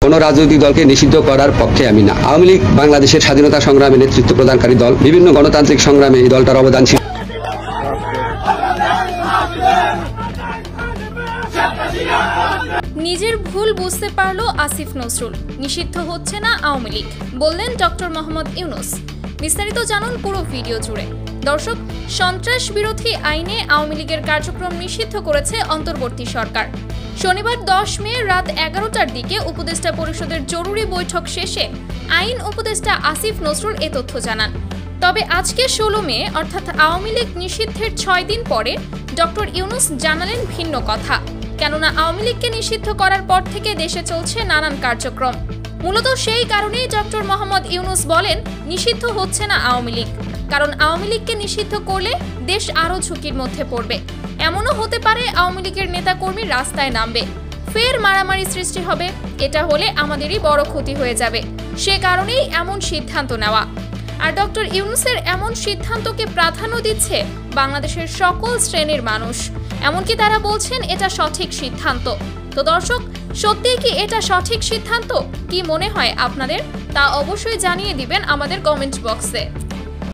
কোনো রাজনৈতিক দলকে নিষিদ্ধ করার পক্ষে আমি না। আওয়ামী লীগ বাংলাদেশের স্বাধীনতা সংগ্রামে নেতৃত্ব প্রদানকারী দল। বিভিন্ন গণতান্ত্রিক সংগ্রামে এই দলটার অবদান ছিল। নিজের ভুল বুঝতে পারল আসিফ নজরুল, নিষিদ্ধ হচ্ছে না আওয়ামী লীগ, বললেন ডক্টর মোহাম্মদ ইউনূস। বিস্তারিত জানুন পুরো ভিডিও জুড়ে। দর্শক, সন্ত্রাস বিরোধী আইনে আওয়ামী লীগের কার্যক্রম নিষিদ্ধ করেছে অন্তর্বর্তী সরকার। শনিবার 10 মে রাত 11টার দিকে উপদেষ্টা পরিষদের জরুরি বৈঠক শেষে আইন উপদেষ্টা আসিফ নজরুল এ তথ্য জানান। তবে আজকে 16 মে অর্থাৎ আওয়ামী লীগ নিষিদ্ধের 6 দিন পরে ডক্টর ইউনূস জানালেন ভিন্ন কথা। কেননা আওয়ামী লীগকে নিষিদ্ধ করার পর থেকে দেশে চলছে নানান কার্যক্রম। মূলত সেই কারণেই ডক্টর মোহাম্মদ ইউনূস বলেন নিষিদ্ধ হচ্ছে না আওয়ামী লীগ, কারণ আওয়ামী লীগকে নিষিদ্ধ করলে দেশ আরও ঝুঁকির মধ্যে পড়বে। এমনও হতে পারে আওয়ামী লীগের নেতাকর্মী রাস্তায় নামবে, ফের মারামারি সৃষ্টি হবে। এটা হলে আমাদেরই বড় ক্ষতি হয়ে যাবে, সে কারণেই এমন সিদ্ধান্ত নেওয়া। আর ডক্টর ইউনূসের এমন সিদ্ধান্তকে প্রাধান্য দিচ্ছে বাংলাদেশের সকল শ্রেণীর মানুষ, এমনকি তারা বলছেন এটা সঠিক সিদ্ধান্ত। তো দর্শক, সত্যিই কি এটা সঠিক সিদ্ধান্ত? কি মনে হয় আপনাদের? তা অবশ্যই জানিয়ে দিবেন আমাদের কমেন্ট বক্সে।